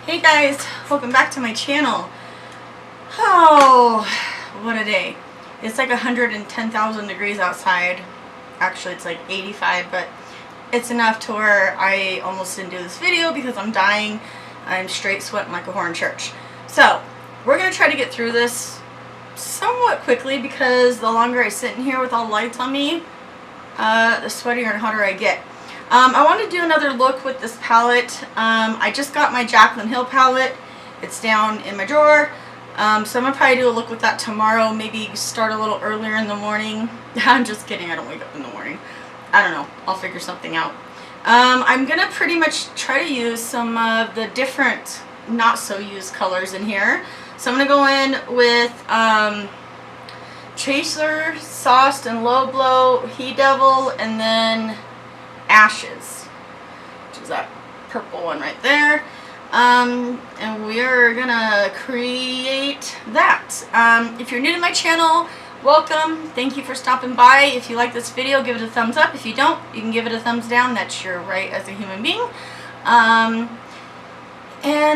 Hey guys, welcome back to my channel. Oh, what a day. It's like 110,000 degrees outside. Actually, it's like 85, but it's enough to where I almost didn't do this video because I'm dying. I'm straight sweating like a whore in church. So, we're going to try to get through this somewhat quickly because the longer I sit in here with all the lights on me, the sweatier and hotter I get. I want to do another look with this palette. I just got my Jaclyn Hill palette. It's down in my drawer. So I'm going to probably do a look with that tomorrow. Maybe start a little earlier in the morning. I'm just kidding. I don't wake up in the morning. I don't know. I'll figure something out. I'm going to pretty much try to use some of the different not so used colors in here. So I'm going to go in with Chaser, Sauced and Low Blow, Hiii Devil, and then Ashes, which is that purple one right there. And we're gonna create that. If you're new to my channel, welcome. Thank you for stopping by. If you like this video, give it a thumbs up. If you don't, you can give it a thumbs down. That's your right as a human being. And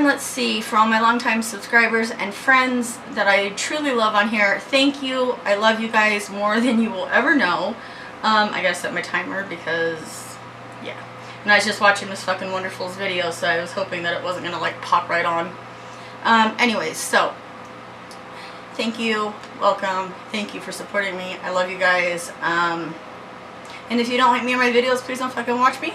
let's see, for all my longtime subscribers and friends that I truly love on here, thank you. I love you guys more than you will ever know. I gotta set my timer because yeah. And I was just watching Miss fucking Wonderful's video, so I was hoping that it wasn't gonna like pop right on. Anyways, so thank you, welcome, thank you for supporting me. I love you guys. And if you don't like me or my videos, please don't fucking watch me.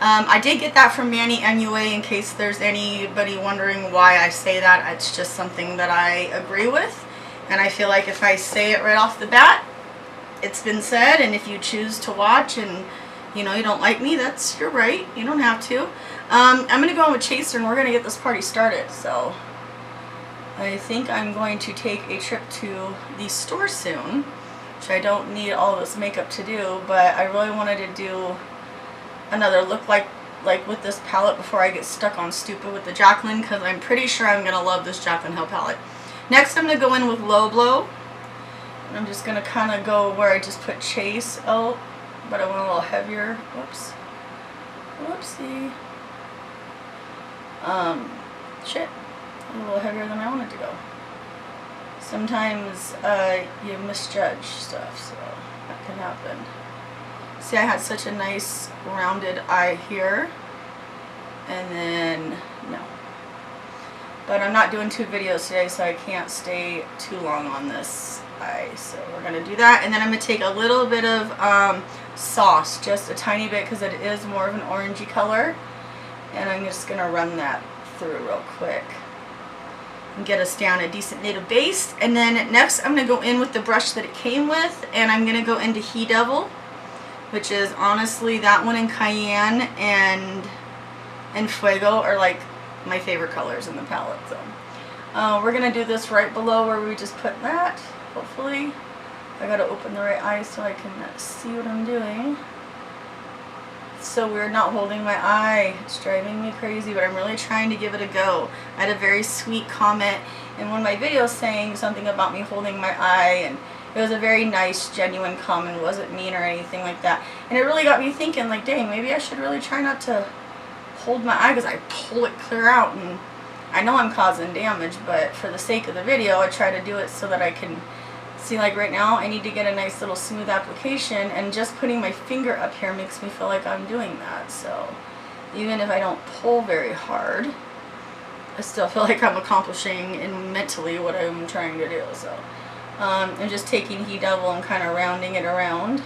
I did get that from Manny MUA, in case there's anybody wondering why I say that. It's just something that I agree with, and I feel like if I say it right off the bat, it's been said. And if you choose to watch and you know you don't like me, that's your right. You don't have to. I'm going to go in with Chaser and we're going to get this party started. So I think I'm going to take a trip to the store soon, which I don't need all this makeup to do, but I really wanted to do another look like with this palette before I get stuck on stupid with the Jaclyn, because I'm pretty sure I'm going to love this Jaclyn Hill palette. Next I'm going to go in with Low Blow. And I'm just going to kind of go where I just put Chase out, but I went a little heavier. Whoops. Whoopsie. Shit. A little heavier than I wanted to go. Sometimes you misjudge stuff, so that can happen. See, I had such a nice rounded eye here, and then no. But I'm not doing 2 videos today, so I can't stay too long on this eye. So we're going to do that, and then I'm going to take a little bit of Sauce, just a tiny bit, because it is more of an orangey color, and I'm just going to run that through real quick and get us down a decent native base. And then next I'm going to go in with the brush that it came with, and I'm going to go into Hiii Devil, which is honestly that one and Cayenne and Fuego are like my favorite colors in the palette. So we're going to do this right below where we just put that. Hopefully I gotta open the right eye so I can see what I'm doing. It's so weird not holding my eye. It's driving me crazy, but I'm really trying to give it a go. I had a very sweet comment in one of my videos saying something about me holding my eye, and it was a very nice, genuine comment. It wasn't mean or anything like that. And it really got me thinking, like, dang, maybe I should really try not to hold my eye, because I pull it clear out, and I know I'm causing damage, but for the sake of the video, I try to do it so that I can see. Like right now, I need to get a nice little smooth application, and just putting my finger up here makes me feel like I'm doing that. So even if I don't pull very hard, I still feel like I'm accomplishing in mentally what I'm trying to do. So I'm just taking Hiii Devil and kind of rounding it around.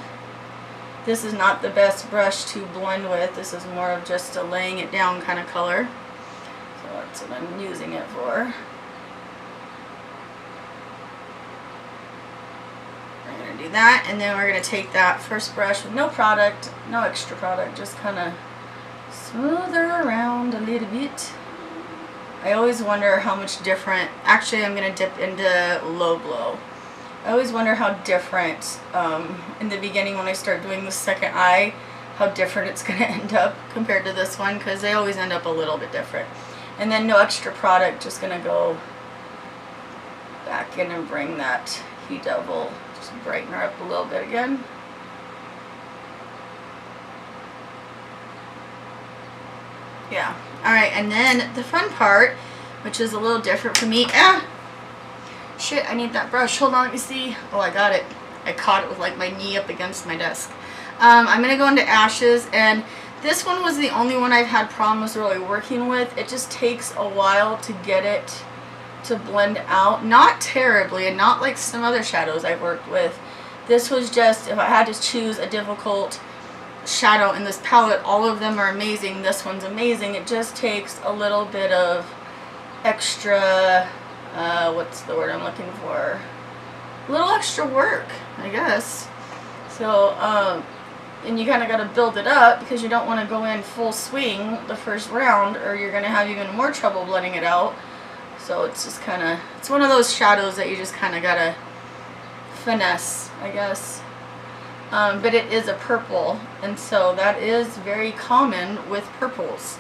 This is not the best brush to blend with. This is more of just a laying it down kind of color. So that's what I'm using it for. I'm going to do that, and then we're going to take that first brush with no product, no extra product, just kind of smooth her around a little bit. I always wonder how much different, actually I'm going to dip into Low Blow. I always wonder how different, in the beginning when I start doing the second eye, how different it's going to end up compared to this one, because they always end up a little bit different. And then no extra product, just going to go back in and bring that Hiii Devil, just brighten her up a little bit again. Yeah. Alright, and then the fun part, which is a little different for me. Shit, I need that brush. Hold on, let me see. Oh, I got it. I caught it with like my knee up against my desk. I'm going to go into Ashes, and this one was the only one I've had problems really working with. It just takes a while to get it to blend out. Not terribly, and not like some other shadows I've worked with. This was just, if I had to choose a difficult shadow in this palette, all of them are amazing. This one's amazing. It just takes a little bit of extra, what's the word I'm looking for? A little extra work, I guess. So, and you kind of got to build it up because you don't want to go in full swing the first round, or you're going to have even more trouble blending it out. So it's just kind of, it's one of those shadows that you just kind of got to finesse, I guess. But it is a purple, and so that is very common with purples.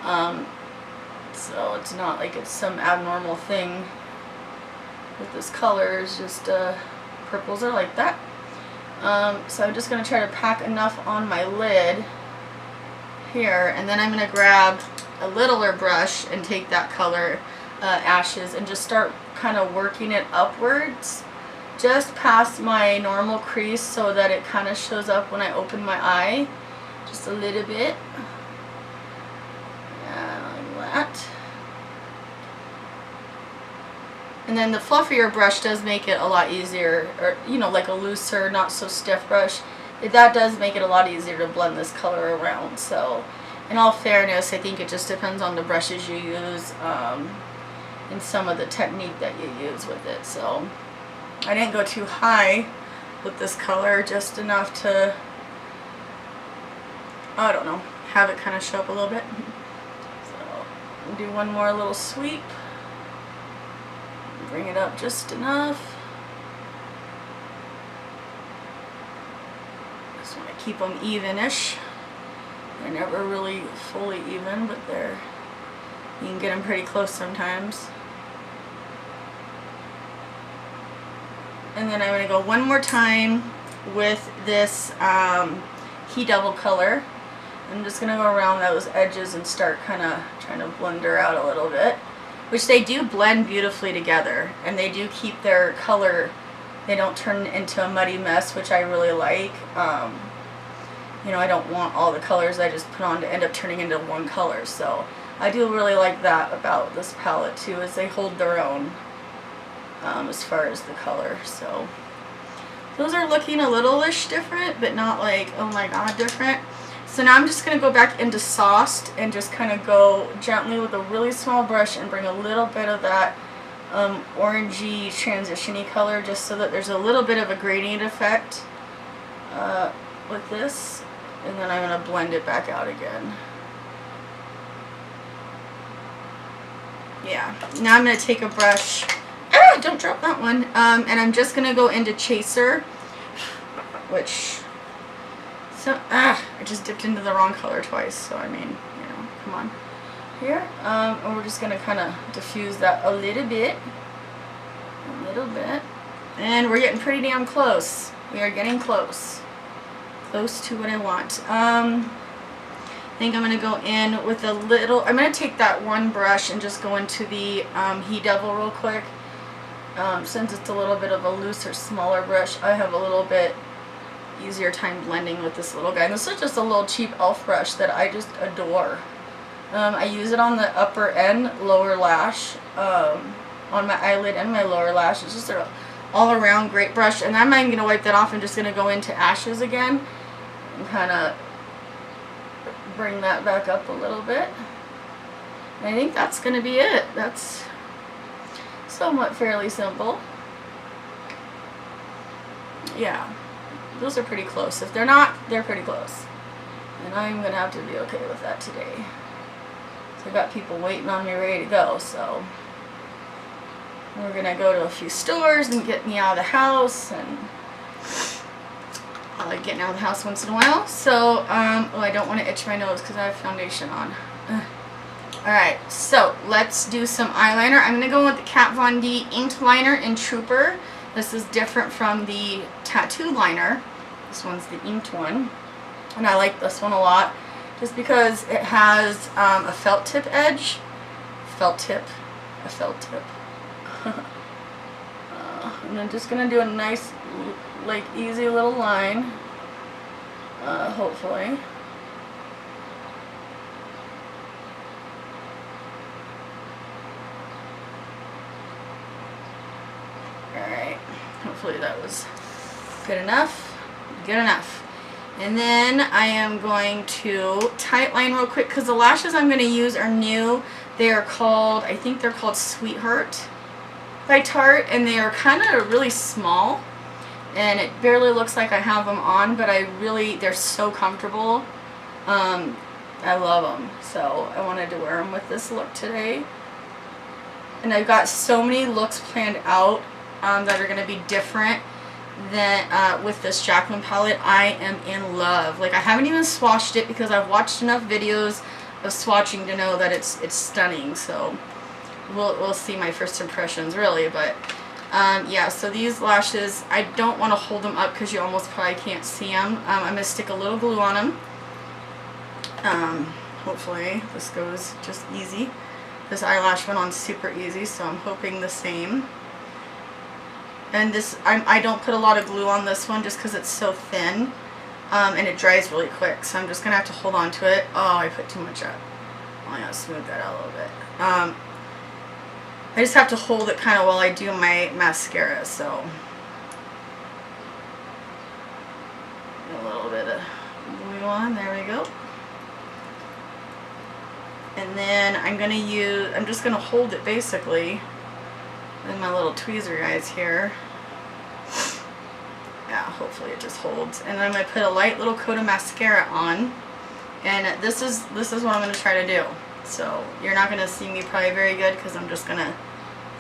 So it's not like it's some abnormal thing with this color. It's just purples are like that. So I'm just going to try to pack enough on my lid here, and then I'm going to grab a littler brush and take that color, Ashes, and just start kind of working it upwards just past my normal crease so that it kind of shows up when I open my eye, just a little bit. Yeah, like that. And then the fluffier brush does make it a lot easier, or you know, like a looser, not so stiff brush. That does make it a lot easier to blend this color around. So, in all fairness, I think it just depends on the brushes you use and some of the technique that you use with it. So, I didn't go too high with this color, just enough to, I don't know, have it kind of show up a little bit. So, we'll do one more little sweep. Bring it up just enough. Just want to keep them even-ish. They're never really fully even, but they're, you can get them pretty close sometimes. And then I'm going to go one more time with this Hiii Double color. I'm just going to go around those edges and start kind of trying to blend her out a little bit. Which they do blend beautifully together, and they do keep their color, they don't turn into a muddy mess, which I really like. You know, I don't want all the colors I just put on to end up turning into one color, so I do really like that about this palette too, is they hold their own as far as the color. So those are looking a little-ish different, but not like, oh my god, different. So now I'm just going to go back into Sauced and just kind of go gently with a really small brush and bring a little bit of that orangey transition-y color, just so that there's a little bit of a gradient effect with this. And then I'm going to blend it back out again. Yeah. Now I'm going to take a brush. Ah, don't drop that one. And I'm just going to go into Chaser, which... So, I just dipped into the wrong color twice, so I mean, you know, come on. Here, and we're just going to kind of diffuse that a little bit. And we're getting pretty damn close. We are getting close. Close to what I want. I think I'm going to go in with a little, I'm going to take that one brush and just go into the Hiii Devil real quick. Since it's a little bit of a looser, smaller brush, I have a little bit easier time blending with this little guy. And this is just a little cheap e.l.f. brush that I just adore. I use it on the upper and lower lash, on my eyelid and my lower lash. It's just an all-around great brush. And I'm not even going to wipe that off. I'm just going to go into Ashes again and kind of bring that back up a little bit. And I think that's going to be it. That's somewhat fairly simple. Yeah. Those are pretty close. If they're not, they're pretty close. And I'm going to have to be okay with that today. So I've got people waiting on me ready to go, so we're going to go to a few stores and get me out of the house, and I like getting out of the house once in a while. So, oh, I don't want to itch my nose because I have foundation on. Alright, so let's do some eyeliner. I'm going to go with the Kat Von D Inked Liner in Trooper. This is different from the tattoo liner. This one's the inked one, and I like this one a lot just because it has a felt tip edge. A felt tip. And I'm just gonna do a nice, like, easy little line, hopefully. Alright, hopefully that was good enough. Good enough. And then I am going to tight line real quick because the lashes I'm going to use are new. They are called, I think they're called Sweetheart by Tarte, and they are kind of really small. And it barely looks like I have them on, but they're so comfortable. I love them. So I wanted to wear them with this look today. And I've got so many looks planned out that are going to be different than with this Jaclyn palette. I am in love. Like, I haven't even swatched it because I've watched enough videos of swatching to know that it's stunning. So we'll see my first impressions really. But yeah, so these lashes, I don't want to hold them up because you almost probably can't see them. I'm going to stick a little glue on them. Hopefully this goes just easy. This eyelash went on super easy, so I'm hoping the same. And this, I don't put a lot of glue on this one just because it's so thin, and it dries really quick. So I'm just gonna have to hold on to it. Oh, I put too much up. Oh, I gotta smooth that out a little bit. I just have to hold it kind of while I do my mascara. So a little bit of glue on. There we go. And then I'm just gonna hold it basically. And my little tweezer guys here. Yeah, hopefully it just holds. And then I'm going to put a light little coat of mascara on. And this is what I'm going to try to do. So you're not going to see me probably very good because I'm just going to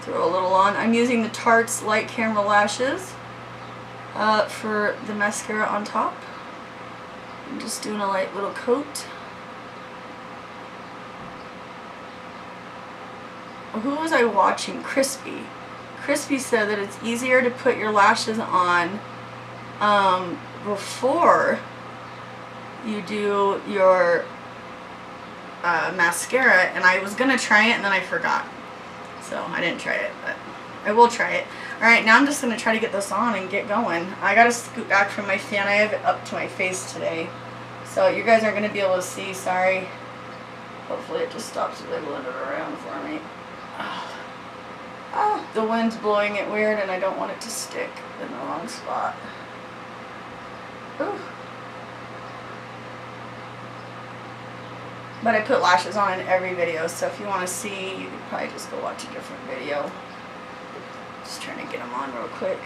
throw a little on. I'm using the Tarte's Light Camera Lashes for the mascara on top. I'm just doing a light little coat. Who was I watching? Crispy. Crispy said that it's easier to put your lashes on before you do your mascara, and I was going to try it and then I forgot. So I didn't try it, but I will try it. Alright, now I'm just going to try to get this on and get going. I got to scoot back from my fan. I have it up to my face today. So you guys aren't going to be able to see, sorry. Hopefully it just stops wiggling it around for me. Oh, the wind's blowing it weird and I don't want it to stick in the wrong spot. Ooh. But I put lashes on in every video, so if you want to see, you could probably just go watch a different video. Just trying to get them on real quick.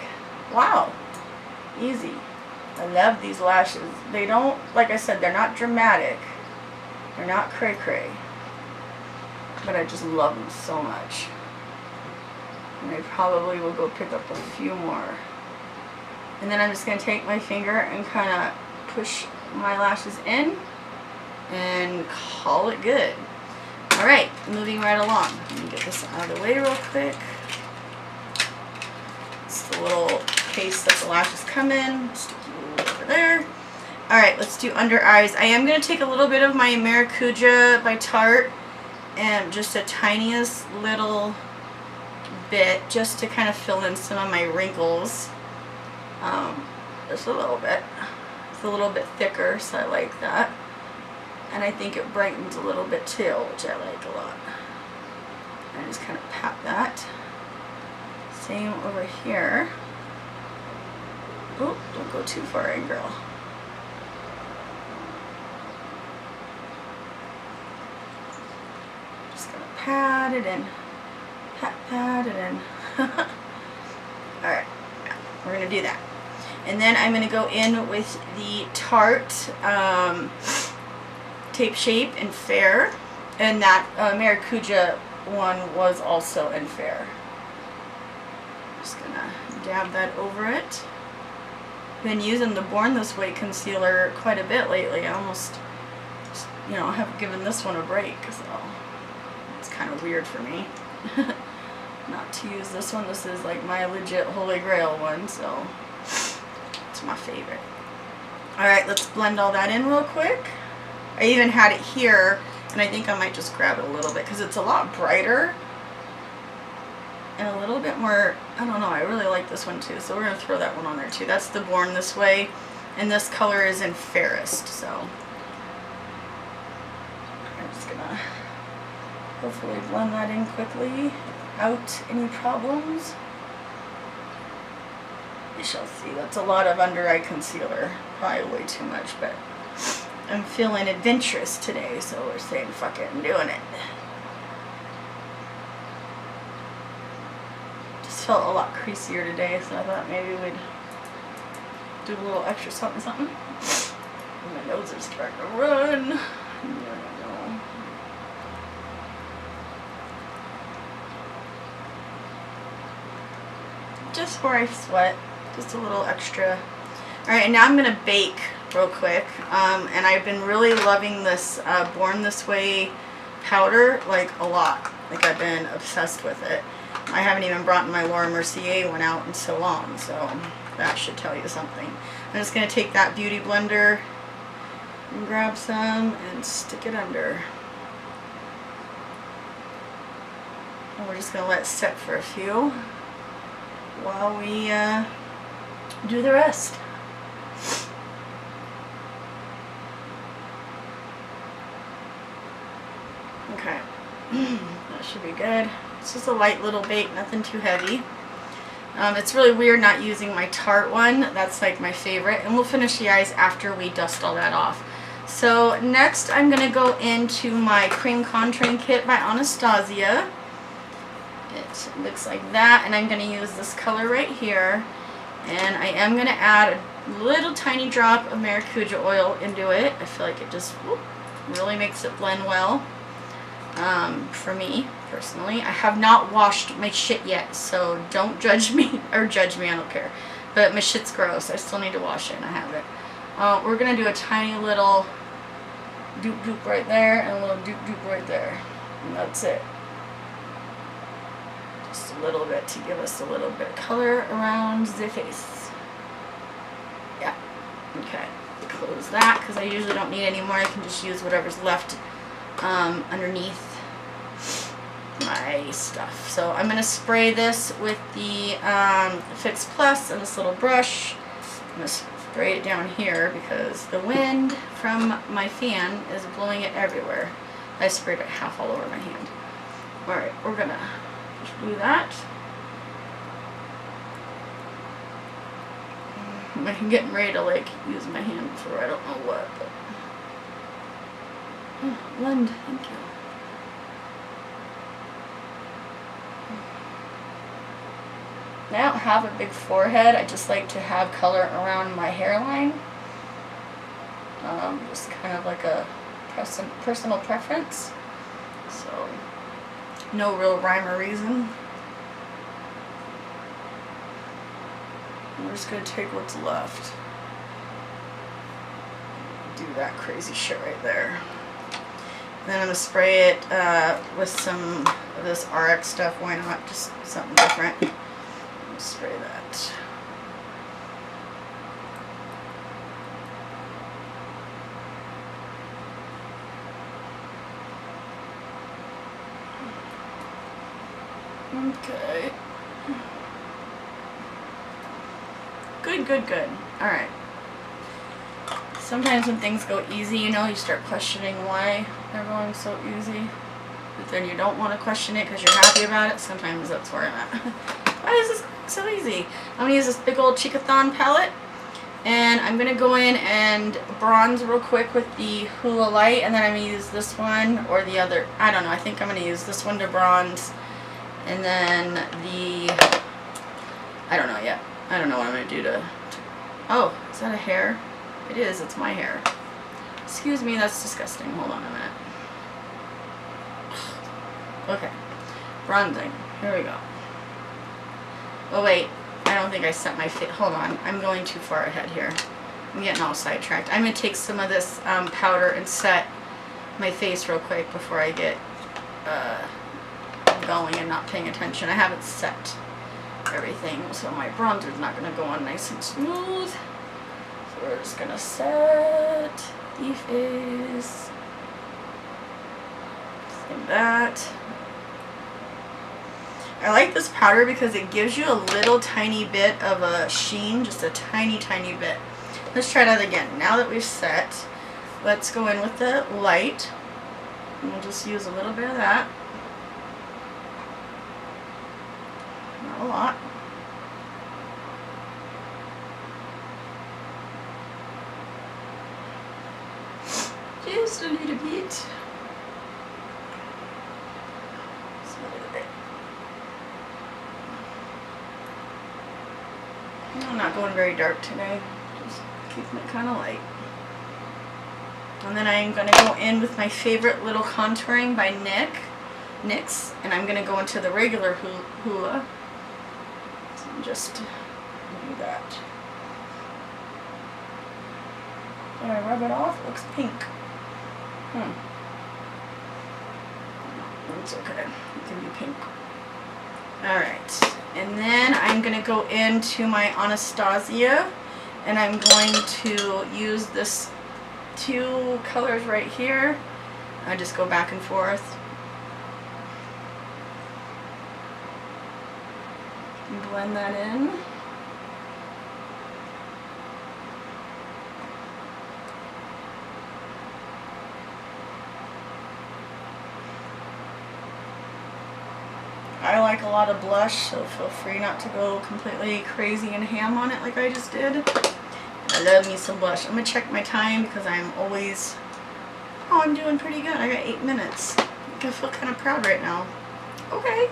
Wow. Easy. I love these lashes. They don't, like I said, they're not dramatic. They're not cray-cray. But I just love them so much. And I probably will go pick up a few more. And then I'm just going to take my finger and kind of push my lashes in and call it good. Alright, moving right along. Let me get this out of the way real quick. It's the little case that the lashes come in. Stick you over there. Alright, let's do under eyes. I am going to take a little bit of my Maracuja by Tarte and just a tiniest little bit just to kind of fill in some of my wrinkles. Just a little bit. It's a little bit thicker, so I like that. And I think it brightens a little bit too, which I like a lot. And just kind of pat that. Same over here. Oh, don't go too far in, girl. Just gonna pat it in. Pat it in. Alright, yeah, we're gonna do that. And then I'm gonna go in with the Tarte Tape Shape in Fair. And that Maracuja one was also in Fair. Just gonna dab that over it. Been using the Born This Way concealer quite a bit lately. I almost, you know, have given this one a break, so it's kind of weird for me not to use this one. This is like my legit holy grail one, so it's my favorite. Alright, let's blend all that in real quick. I even had it here, and I think I might just grab it a little bit because it's a lot brighter and a little bit more, I don't know, I really like this one too, so we're going to throw that one on there too. That's the Born This Way, and this color is in Fairest, so I'm just going to hopefully blend that in quickly without any problems. We shall see. That's a lot of under eye concealer, probably way too much, but I'm feeling adventurous today, so we're saying fuck it and doing it. Just felt a lot creasier today, so I thought maybe we'd do a little extra something something. And my nose is starting to run. There we go. Just where I sweat, just a little extra. Alright, and now I'm going to bake real quick, and I've been really loving this Born This Way powder, like, a lot. Like, I've been obsessed with it. I haven't even brought my Laura Mercier one out in so long, so that should tell you something. I'm just going to take that beauty blender and grab some and stick it under. And we're just going to let it sit for a few while we do the rest. Okay, that should be good. It's just a light little bake, nothing too heavy. It's really weird not using my Tarte one. That's like my favorite. And we'll finish the eyes after we dust all that off. So next I'm going to go into my Cream Contouring Kit by Anastasia. It looks like that, and I'm going to use this color right here. And I am going to add a little tiny drop of Maracuja oil into it. I feel like it just really makes it blend well. For me, personally. I have not washed my shit yet, so don't judge me, or judge me, I don't care. But my shit's gross. I still need to wash it, and I haven't. We're going to do a tiny little doop doop right there, and a little doop doop right there. And that's it. Just a little bit to give us a little bit of color around the face. Yeah. Okay. Close that, because I usually don't need any more. I can just use whatever's left underneath my stuff. So I'm going to spray this with the Fix Plus and this little brush. I'm going to spray it down here because the wind from my fan is blowing it everywhere. I sprayed it half all over my hand. Alright, we're going to just do that. I'm getting ready to like use my hand for I don't know what, but blend, thank you. I don't have a big forehead. I just like to have color around my hairline. Just kind of like a personal preference. So, no real rhyme or reason. I'm just going to take what's left. Do that crazy shit right there. Then I'm going to spray it with some of this RX stuff. Why not? Just something different. Spray that. Okay. Good, good, good. Alright. Sometimes when things go easy, you know, you start questioning why they're going so easy. But then you don't want to question it because you're happy about it. Sometimes that's where I'm at. Why is this so easy? I'm going to use this big old Cheekathon palette. And I'm going to go in and bronze real quick with the Hoola Light. And then I'm going to use this one or the other. I don't know. I think I'm going to use this one to bronze. And then the... I don't know yet. I don't know what I'm going to do to... Oh, is that a hair? It is. It's my hair. Excuse me. That's disgusting. Hold on a minute. Okay. Bronzing. Here we go. Oh wait, I don't think I set my face. Hold on, I'm going too far ahead here. I'm getting all sidetracked. I'm going to take some of this powder and set my face real quick before I get going and not paying attention. I haven't set everything, so my bronzer's not going to go on nice and smooth. So we're just going to set Puffy face. Just like that. I like this powder because it gives you a little tiny bit of a sheen, just a tiny, tiny bit. Let's try that again. Now that we've set, let's go in with the light. And we'll just use a little bit of that. Not a lot. Just a little bit. I'm not going very dark today, just keeping it kind of light. And then I'm going to go in with my favorite little contouring by NYX, and I'm going to go into the regular hula. So just do that. When I rub it off, it looks pink. It's okay, it can be pink. Alright, and then I'm going to go into my Anastasia, and I'm going to use this two colors right here. I just go back and forth. And blend that in. I like a lot of blush, so feel free not to go completely crazy and ham on it like I just did. I love me some blush. I'm going to check my time because I'm always... Oh, I'm doing pretty good. I got 8 minutes. I feel kind of proud right now. Okay.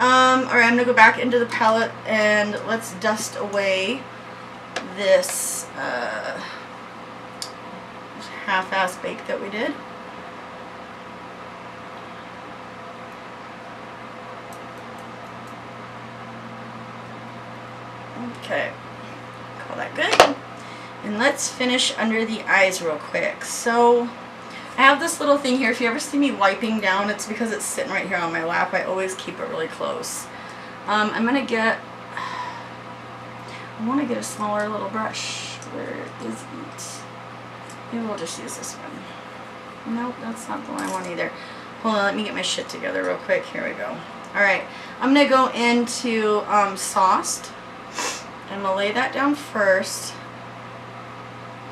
Alright, I'm going to go back into the palette and let's dust away this half-ass bake that we did. Okay, call that good. And let's finish under the eyes real quick. So, I have this little thing here. If you ever see me wiping down, it's because it's sitting right here on my lap. I always keep it really close. I'm going to get, I want to get a smaller little brush. Where is it? Maybe we'll just use this one. Nope, that's not the one I want either. Hold on, let me get my shit together real quick. Here we go. Alright, I'm going to go into Sauced. I'm going to lay that down first.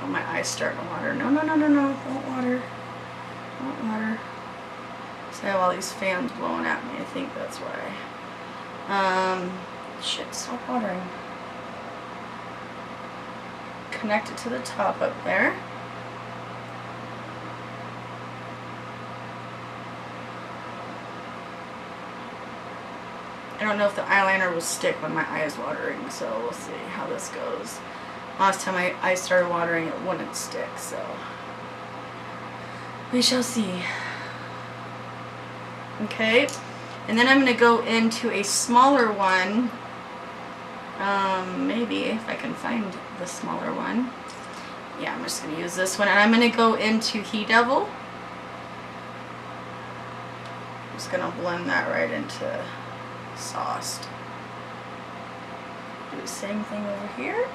Oh, my eyes starting to water. No, no, no, no, no. Don't water. Don't water. So I have all these fans blowing at me. I think that's why. Shit, stop watering. Connect it to the top up there. I don't know if the eyeliner will stick when my eye is watering, so we'll see how this goes. Last time my eyes started watering, it wouldn't stick, so we shall see. Okay, and then I'm going to go into a smaller one. Maybe if I can find the smaller one. Yeah, I'm just going to use this one, and I'm going to go into He Devil. I'm just going to blend that right into Sauced. Do the same thing over here.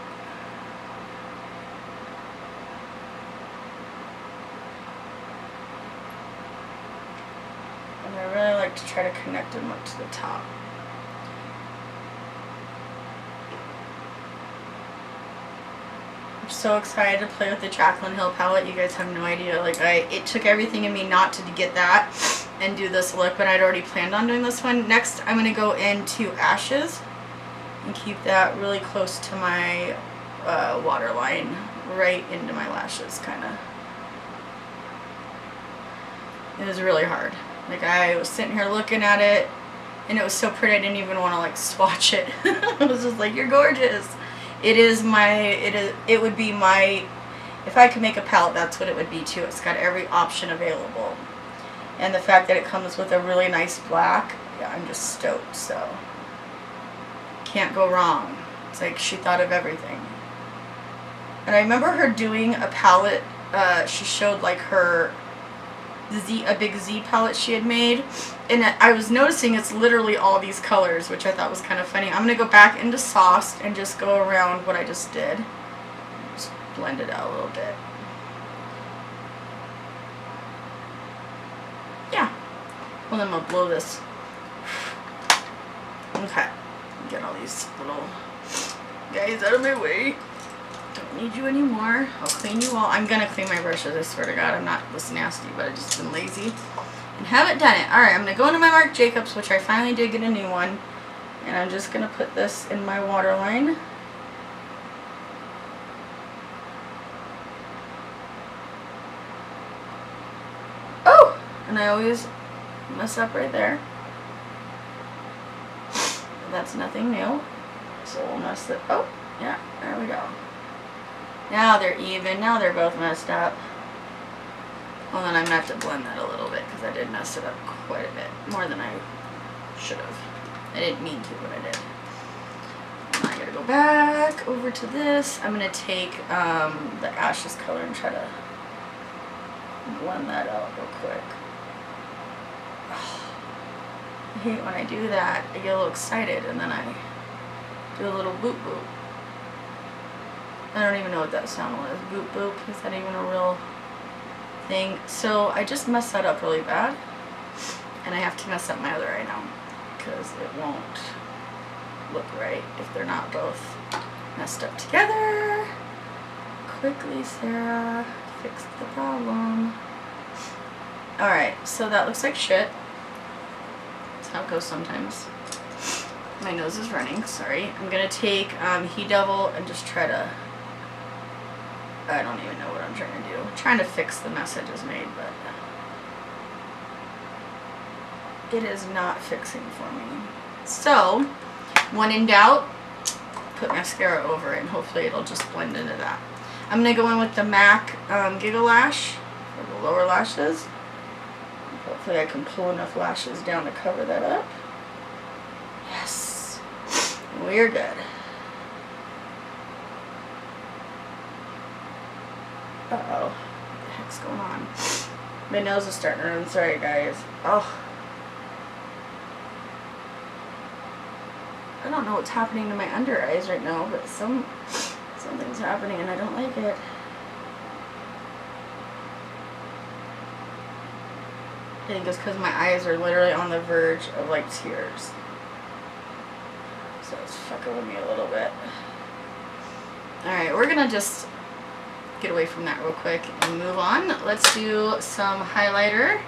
And I really like to try to connect them up to the top. I'm so excited to play with the Jaclyn Hill palette. You guys have no idea. Like, it took everything in me not to get that and do this look, but I'd already planned on doing this one. Next, I'm going to go into Ashes and keep that really close to my waterline, right into my lashes, kind of. It was really hard. Like, I was sitting here looking at it, and it was so pretty I didn't even want to, like, swatch it. I was just like, you're gorgeous. It would be my, if I could make a palette, that's what it would be too. It's got every option available. And the fact that it comes with a really nice black, yeah, I'm just stoked, so. Can't go wrong. It's like she thought of everything. And I remember her doing a palette, she showed like her, a big Z palette she had made. And I was noticing it's literally all these colors, which I thought was kind of funny. I'm going to go back into Sauced and just go around what I just did. Just blend it out a little bit. Well, then I'm gonna blow this. Okay. Get all these little guys out of my way. Don't need you anymore. I'll clean you all. I'm gonna clean my brushes, I swear to God. I'm not this nasty, but I've just been lazy and haven't done it. Alright, I'm gonna go into my Marc Jacobs, which I finally did get a new one. And I'm just gonna put this in my waterline. Oh! And I always mess up right there. That's nothing new. So we'll mess it. Oh, yeah, there we go. Now they're even. Now they're both messed up. Well, then I'm gonna have to blend that a little bit because I did mess it up quite a bit. More than I should have. I didn't mean to, but I did. Now I gotta go back over to this. I'm gonna take the Ashes color and try to blend that out real quick. I hate when I do that. I get a little excited and then I do a little boop boop. I don't even know what that sound was. Boop boop. Is that even a real thing? So I just messed that up really bad. And I have to mess up my other eye now. Because it won't look right if they're not both messed up together. Quickly, Sarah. Fix the problem. Alright, so that looks like shit. That's how it goes sometimes. My nose is running, sorry. I'm gonna take Hiii Devil and just try to... I don't even know what I'm trying to do. I'm trying to fix the mess I just made, but... it is not fixing for me. So, when in doubt, put mascara over it and hopefully it'll just blend into that. I'm going to go in with the MAC Giggle Lash for the lower lashes. Hopefully I can pull enough lashes down to cover that up. Yes. We're good. Uh-oh. What the heck's going on? My nose is starting to run. Sorry, guys. Oh. I don't know what's happening to my under eyes right now, but something's happening and I don't like it. I think it's because my eyes are literally on the verge of like tears. So it's fucking with me a little bit. Alright, we're gonna just get away from that real quick and move on. Let's do some highlighter.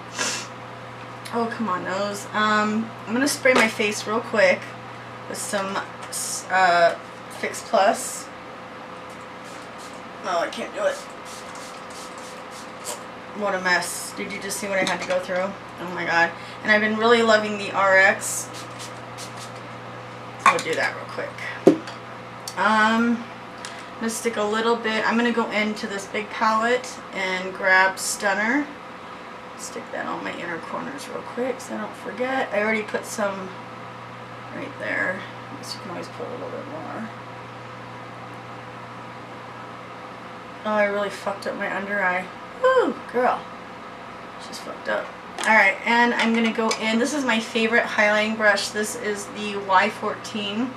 Oh, come on, nose. I'm gonna spray my face real quick with some Fix Plus. No, I can't do it. What a mess. Did you just see what I had to go through? Oh my god. And I've been really loving the RX. So we'll do that real quick. I'm going to stick a little bit. I'm going to go into this big palette and grab Stunner. Stick that on my inner corners real quick so I don't forget. I already put some right there. I guess you can always put a little bit more. Oh, I really fucked up my under eye. Woo, girl. She's fucked up. Alright, and I'm going to go in. This is my favorite highlighting brush. This is the Y14.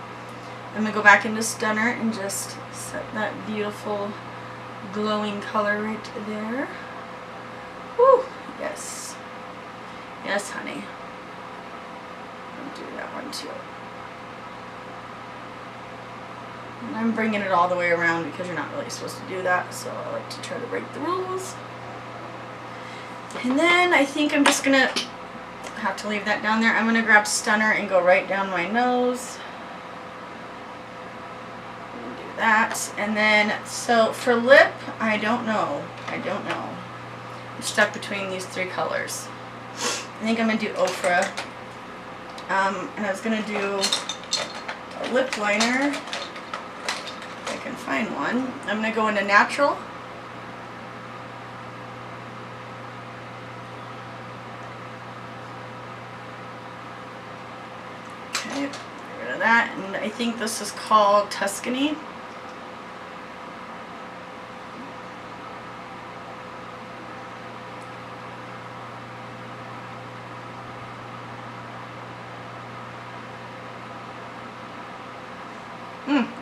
I'm going to go back into Stunner and just set that beautiful glowing color right there. Woo, yes. Yes, honey. I'll do that one too. And I'm bringing it all the way around because you're not really supposed to do that, so I like to try to break the rules. And then I think I'm just going to have to leave that down there. I'm going to grab Stunner and go right down my nose. Do that. And then, so for lip, I don't know. I'm stuck between these three colors. I think I'm going to do Ofra. And I was going to do a lip liner. If I can find one. I'm going to go into Natural. Okay, get rid of that. And I think this is called Tuscany.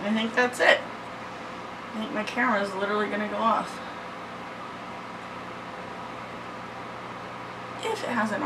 I think that's it. I think my camera is literally going to go off. If it hasn't